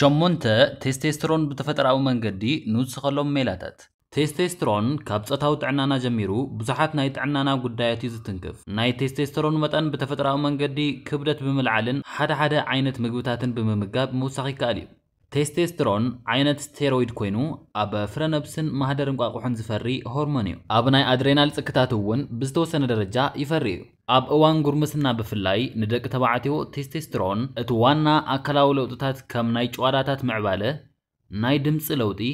شمونت تستوستيرون بتفترة منجدي نوسخلهم ميلاتات تستوستيرون كابصتاو طعنانا جميرو بزحات ناي طعنانا غدايات يزتنكف ناي تستوستيرون متن بتفترة منجدي كبدت بملعلن حدا عينت مغبتاتن بممغاب موسخي كاليو تستوستيرون عينت ستيرويد كوينو اب فرنبسن مهدرن قاقوحن زفري هورمونيو اب ناي ادرينال صكتاتون بزتوسن درجه يفريو اب اوان غورمسنا بفلاي ندق تبعاتيو تستوستيرون اتوانا اكلاو لوطታት كم ناي ጨዋዳታት معباله ناي دمص لوطي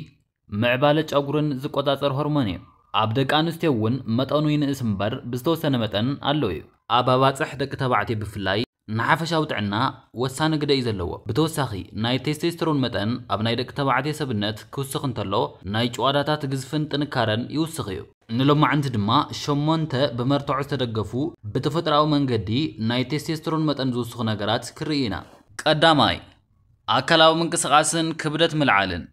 معباله ጨጉርን ዝቆጣጸር هورمون እዩ ኣብ ደቂ ኣንስትዮ እውን መጠኑ ይንእስ እምበር ብዝተወሰነ መጠን ኣለዎ እዩ ኣብ ኣባጽሕ ደቂ ተባዕትዮ ብፍላይ ንሓፈሻዊ ጥዕና ወሳኒ ግደ እዩ ዘለዎ ብተወሳኺ ናይ ቴስቶስተሮን መጠን ኣብ ናይ ደቂ ተባዕትዮ ሰብነት ክውስኽ እንተሎ ናይ ጨዋዳታት ግዝፍን ጥንካረን ይውስኽ እዩ ንሎማዓንቲ ድማ ሸሞንተ ብመርትዖ ዝተደገፉ ብተፈጥራዊ መንገዲ ናይ ቴስቶስተሮን መጠን ዝውስኹ ነገራት ክርኢና ቀዳማይ ኣካላዊ ምንቅስቓስን ክብደት ምልዓልን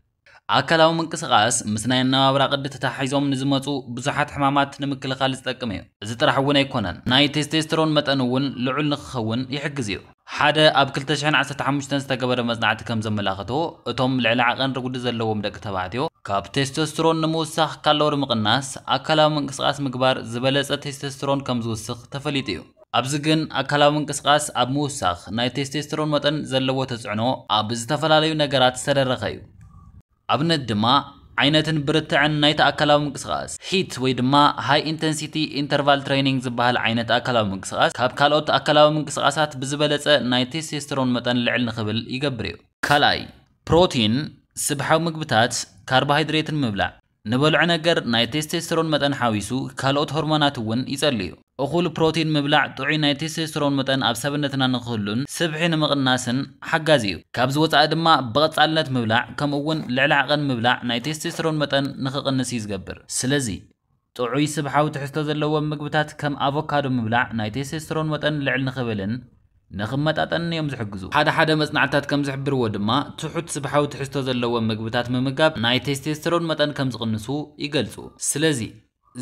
ኣካላዊ ምንቅስቓስ ምስ ናይ ኣነባብራ ቅዲ ተታሒዞም ንዝመፁ ብዙሓት ሕማማት ንምክልኻል ዝጠቅም እዩ እዚ ጥራሕ እውን ኣይኮነን ናይ ቴስቶስተሮን መጠን እውን ልዑል ንክኸውን ይሕግዝ እዩ ሓደ ኣብ 2015 ዝተገበረ መጽናዕቲ ከም ዘመላኽቶ እቶም ልዕሊ ዓቐን ርጉዲ ዘለዎም ደቂ ተባዕትዮ ካብ ቴስቶስተሮን ንምውሳኽ ካለው ምቕናስ ኣካላዊ ምንቅስቓስ ምግባር ዝበለጸ ቴስቶስተሮን ከም ዝውስኽ ተፈሊጡ እዩ ኣብዚ ግን ኣካላዊ ምንቅስቓስ ኣብ ምውሳኽ ናይ ቴስቶስተሮን መጠን ዘለዎ ተጽዕኖ ኣብ ዝተፈላለዩ ነገራት ዝተደረኸ እዩ ኣብነት ድማ ዓይነትን ብርትዕን ናይቲ ኣካላዊ ምንቅስቓስ ሂት ወይ ድማ ሃይ ኢንተንሲቲ ኢንተርቫል ትሬኒንግ ዝበሃል ዓይነት ኣካላዊ ምንቅስቓስ ካብ ካልኦት ኣካላዊ ምንቅስቓሳት ብዝበለጸ ናይ ቴስቶስተሮን መጠን ልዕል ንኽብል ይገብር እዩ ካልኣይ ፕሮቲን ስብሓዊ ምግብታት ካርቦሃይድሬትን ምብላዕ ንበልዑ ነገር ናይ ቴስቶስተሮን መጠን ሓዊሱ ካልኦት ሆርሞናት እውን ይጸልዩ እኹል ፕሮቲን ምብላዕ ጥዑይ ናይ ቴስቶስተሮን መጠን ኣብ ሰብነትና ንኽህሉን ስብሒ ንምቕናስን ሓጋዚ እዩ ካብዚ ወፃኢ ድማ ብቐጻልነት ምብላዕ ከምኡውን ልዕሊ ዓቐን ምብላዕ ናይ ቴስቶስተሮን መጠን ንኽቕንስ እዩ ዝገብር ስለዚ ጥዑይ ስብሓዊ ትሕዝቶ ዘለዎም ምግብታት ከም ኣቮካዶ ምብላዕ ናይ ቴስቶስተሮን መጠን ልዕል ንኽብልን ንኽመጣጠን እዮም ዝሕግዙ ሓደ መጽናዕታት ከም ዝሕብርዎ ድማ ትሑት ስብሓዊ ትሕዝቶ ዘለዎም ምግብታት ምምጋብ ናይ ቴስቶስተሮን መጠን ከም ዝቕንሱ ይገልጹ ስለዚ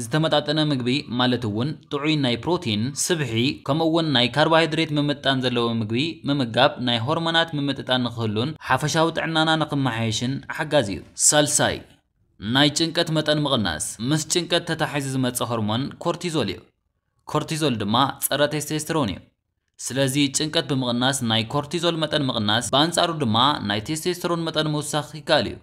ዝተመጣጠነ ምግቢ ማለት እውን ጥዑይ ናይ ፕሮቲን ስብሒ ከምኡውን ናይ ካርቦሃይድሬት ምምጣን ዘለዎ ምግቢ ምምጋብ ናይ ሆርሞናት ምምጥጣን ንኽህሉን ሓፈሻዊ ጥዕናና ንኽመሓየሽን ሓጋዚ እዩ ሳልሳይ ናይ ጭንቀት መጠን ምቕናስ ምስ ጭንቀት ተታሒዙ ዝመጽእ ሆርሞን ኮርቲዞል እዩ ኮርቲዞል ድማ ጸረ ቴስቶስተሮን እዩ ስለዚ ጭንቀት ብምቕናስ ናይ ኮርቲዞል መጠን ምቕናስ በአንጻሩ ድማ ናይ ቴስቶስተሮን መጠን ምውሳኽ ይካኣል እዩ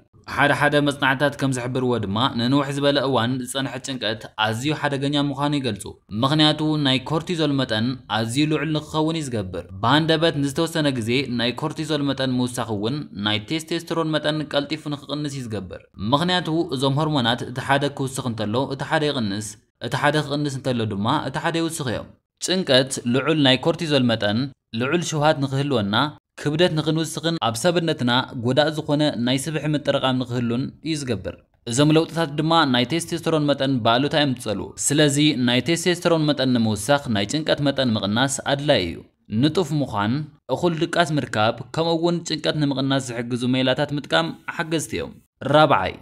ሓደ መጽናዕታት ከም ዝሕብርዎ ድማ ንንውሕ ዝበለ እዋን ዝጸንሐ ጭንቀት ኣዝዩ ሓደገኛ ምዃኑ ይገልጹ ምኽንያቱ ናይ ኮርቲዞል መጠን ኣዝዩ ልዑል ንክኸውን ይዝገብር ብሃንደበት ንዝተወሰነ ግዜ ናይ ኮርቲዞል መጠን ምውሳኽ እውን ናይ ቴስቶስተሮን መጠን ቀልጢፉ ንክቕንስ ይዝገብር ምኽንያቱ እዞም ሆርሞናት እቲ ሓደ ክውስኽ እንተሎ እቲ ሓደ ይቕንስ እቲ ሓደ ክቕንስ እንተሎ ድማ እቲ ሓደ ይውስኽ እዮም ጭንቀት ልዑል ናይ ኮርቲዞል መጠን ልዑል ሽውሃት ንክህልወና ክብደት ንኽንውስኽን ኣብ ሰብነትና ጎዳእ ዝኾነ ናይ ስብሒ ምጥርቃም ንክህሉን ይዝገብር እዞም ለውጥታት ድማ ናይ ቴስቶስተሮን መጠን ባሉታ የምጽሉ ስለዚ ናይ ቴስቶስተሮን መጠን ንምውሳኽ ናይ ጭንቀት መጠን ምቕናስ ኣድላይ እዩ ንጡፍ ምዃን እኹል ድቃስ ምርካብ ከምኡውን ጭንቀት ንምቕናስ ዝሕግዙ ሜላታት ምጥቃም ሓገዝቲ እዮም ራብዓይ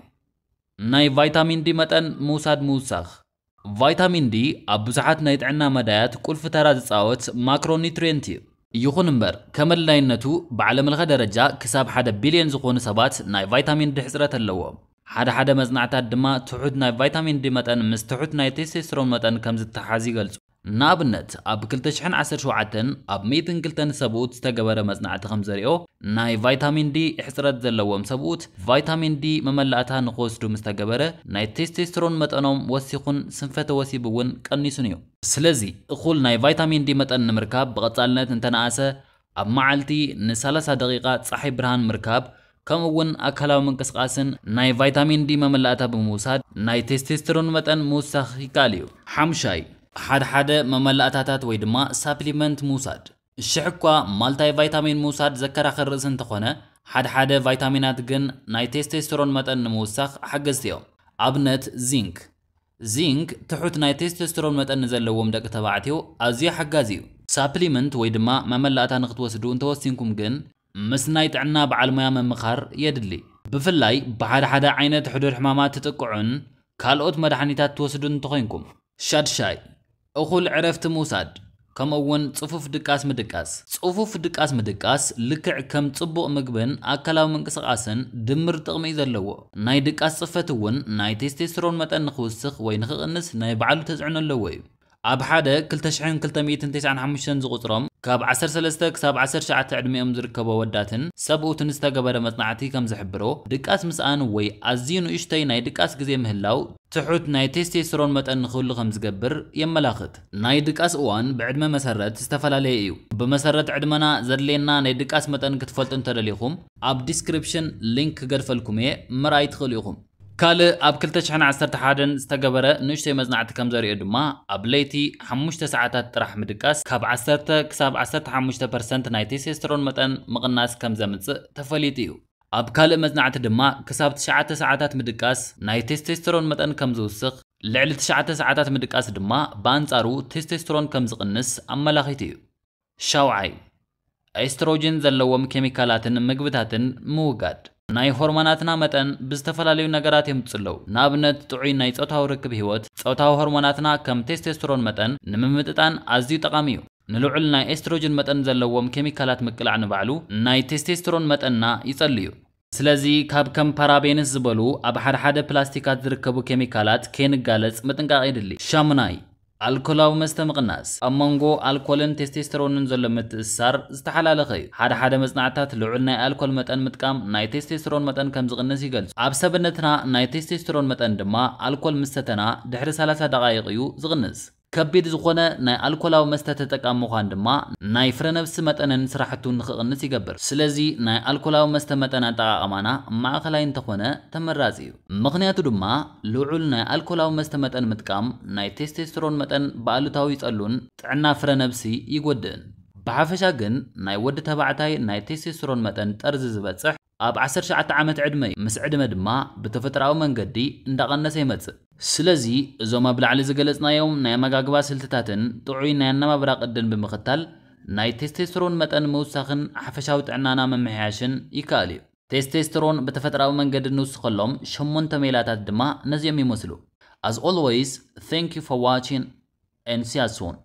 ናይ ቫይታሚን ዲ መጠን ምውሳድ ምውሳኽ ቫይታሚን ዲ ኣብ ብዙሓት ናይ ጥዕና መዳያት ቁልፊ ተራ ዝጻወት ማክሮኒውትሪየንት እዩ ይኹን እምበር ከመላይነቱ ብዓለም ለኸ ደረጃ ክሳብ 1 ቢልዮን ዝኾኑ ሰባት ናይ ቫይታሚን ዲ ሕጽረት ኣለዎም ሓደ መጽናዕታት ድማ ትሑት ናይ ቫይታሚን ዲ መጠን ምስ ትሑት ናይ ቴስቶስተሮን መጠን ከም ዝተሓሓዝ ይገልጹ ንኣብነት ኣብ 2017 ኣብ 102 ሰብኡት ዝተገበረ መጽናዕቲ ከም ዘሪኦ ናይ ቫይታሚን ዲ ሕጽረት ዘለዎም ሰብኡት ቫይታሚን ዲ መመላእታ ንኽወስዱ ምስ ተገበረ ናይ ቴስቶስተሮን መጠኖም ወሲኹን ስንፈተ ወሲብ እውን ቀኒሱን እዩ ስለዚ እኹል ናይ ቫይታሚን ዲ መጠን ንምርካብ ብቐጻልነት እንተነኣሰ ኣብ መዓልቲ ን30 ደቂቓ ጸሓይ ብርሃን ምርካብ ከምኡውን ኣካላዊ ምንቅስቓስን ናይ ቫይታሚን ዲ መመላእታ ብምውሳድ ናይ ቴስቶስተሮን መጠን ምውሳኽ ይካኣል እዩ ሓምሻይ ሓደ መመላእታታት ወይ ድማ ሳፕሊመንት ምውሳድ ሽሕኳ ማልታይ ቫይታሚን ምውሳድ ዘከራኽር ርእሲ እንተኾነ ሓደ ቫይታሚናት ግን ናይ ቴስቶስተሮን መጠን ንምውሳኽ ሓገዝቲ እዮም ኣብነት ዚንክ ትሑት ናይ ቴስቶስተሮን መጠን ዘለዎም ደቂ ተባዕትዮ ኣዝዩ ሓጋዚ እዩ ሳፕሊመንት ወይ ድማ መመላእታ ንኽትወስዱ እንተወሲንኩም ግን ምስ ናይ ጥዕና በዓል ሞያ ምምኻር የድሊ ብፍላይ ብሓደ ዓይነት ሕዱር ሕማማት ትጥቅዑን ካልኦት መድሓኒታት ትወስዱን እንተኾይንኩም ሻድሻይ እኹል ዕረፍቲ ምውሳድ ከምኡውን ጽፉፍ ድቃስ ምድቃስ ጽፉፍ ድቃስ ምድቃስ ልክዕ ከም ጽቡቕ ምግብን ኣካላዊ ምንቅስቓስን ድምር ጥቕሚ ዘለዎ ናይ ድቃስ ጽፈት እውን ናይ ቴስቴስትሮን መጠን ንኽውስኽ ወይ ንኽቕንስ ናይ ባዕሉ ተጽዕኖ ኣለዎ እዩ ኣብ ሓደ 2295 ዝቁፅሮም ካብ 13 ክሳብ 19 ዕድሜኦም ዝርከቡ ወዳትን ሰብኡትን ዝተገበረ መጽናዕቲ ከም ዝሕብሮ ድቃስ ምስኣን ወይ ኣዝዩ ንእሽተይ ናይ ድቃስ ግዜ ምህላው ትሑት ናይ ቴስቴስትሮን መጠን ንኽህሉ ከም ዝገብር የመላኽት ናይ ድቃስ እዋን ብዕድመ መሰረት ዝተፈላለየ እዩ ብመሰረት ዕድመና ዘድልየና ናይ ድቃስ መጠን ክትፈልጡ እንተደሊኹም ኣብ ዲስክሪፕሽን ሊንክ ክገድፈልኩም እየ ምርኣይ ትኽእሉ ኢኹም ካልእ ኣብ 2011 ዝተገበረ ንእሽተይ መጽናዕቲ ከም ዘርእዮ ድማ ኣብ ለይቲ 5 ሰዓታት ጥራሕ ምድቃስ ካብ 10 ክሳብ 15% ናይ ቴስቴስትሮን መጠን ምቕናስ ከም ዘምጽእ ተፈሊጡ እዩ ኣብ ካልእ መጽናዕቲ ድማ ክሳብ 9 ሰዓታት ምድቃስ ናይ ቴስቴስትሮን መጠን ከም ዝውስኽ ልዕሊ 9 ሰዓታት ምድቃስ ድማ በኣንጻሩ ቴስቴስትሮን ከም ዝቕንስ ኣመላኺቱ እዩ ሻውዓይ ኤስትሮጅን ዘለዎም ኬሚካላትን ምግብታትን ምውጋድ ናይ ሆርሞናትና መጠን ብዝተፈላለዩ ነገራት የምጽለው ንኣብነት ጥዑይ ናይ ጾታዊ ርክብ ህይወት ጾታዊ ሆርሞናትና ከም ቴስቴስትሮን መጠን ንምምጥጣን ኣዝዩ ጠቃሚ እዩ ንልዑል ናይ ኤስትሮጅን መጠን ዘለዎም ኬሚካላት ምቅላዕ ንባዕሉ ናይ ቴስቴስትሮን መጠንና ይጸልዩ ስለዚ ካብ ከም ፓራቤንስ ዝበሉ ኣብ ሓደ ፕላስቲካት ዝርከቡ ኬሚካላት ከንጋለጽ ምጥንቃቕ ይድሊ ሻምናይ ኣልኮላዊ መስተ ምቕናስ ኣብ መንጎ ኣልኮልን ቴስቴስትሮንን ዘሎ ምትእስሳር ዝተሓላለኸ እዩ ሓደ መጽናዕታት ልዑል ናይ ኣልኮል መጠን ምጥቃም ናይ ቴስቴስትሮን መጠን ከም ዝቕንስ ይገልጹ ኣብ ሰብነትና ናይ ቴስቴስትሮን መጠን ድማ ኣልኮል ምስተተና ድሕሪ 30 ደቓይቕ እዩ ዝቕንስ ከቢድ ዝኾነ ናይ ኣልኮላዊ መስተ ተጠቃሚ ምዃን ድማ ናይ ፍረነብሲ መጠንን ስራሕቱ ንኽቕንስ ይገብር ስለዚ ናይ ኣልኮላዊ መስተ መጠን ኣጠቓቕማና ማእኸላይ እንተኾነ ተመራጺ እዩ ምኽንያቱ ድማ ልዑል ናይ ኣልኮላዊ መስተ መጠን ምጥቃም ናይ ቴስቴስትሮን መጠን ብኣሉታዊ ይጸሉን ጥዕና ፍረነብሲ ይጎድእን ብሓፈሻ ግን ናይ ወዲ ተባዕታይ ናይ ቴስቴስትሮን መጠን ጠርዚ ዝበጽሕ ኣብ 19 ዓመት ዕድመ ምስ ዕድመ ድማ ብተፈጥራዊ መንገዲ እንዳቐነሰ ይመጽእ ስለዚ እዞም ኣብ ላዕሊ ዝገለጽናዮም ናይ መጋግባ ስልትታትን ጥዑይ ናይ ኣነባብራ ቅድን ብምኽታል ናይ ቴስቴስትሮን መጠን ምውሳኽን ሓፈሻዊ ጥዕናና መምሕያሽን ይከኣል እዩ ቴስቴስትሮን ብተፈጥራዊ መንገዲ ንውስኸሎም 8 ሜላታት ድማ ነዚኦም ይመስሉ As always, thank you for watching and see you soon.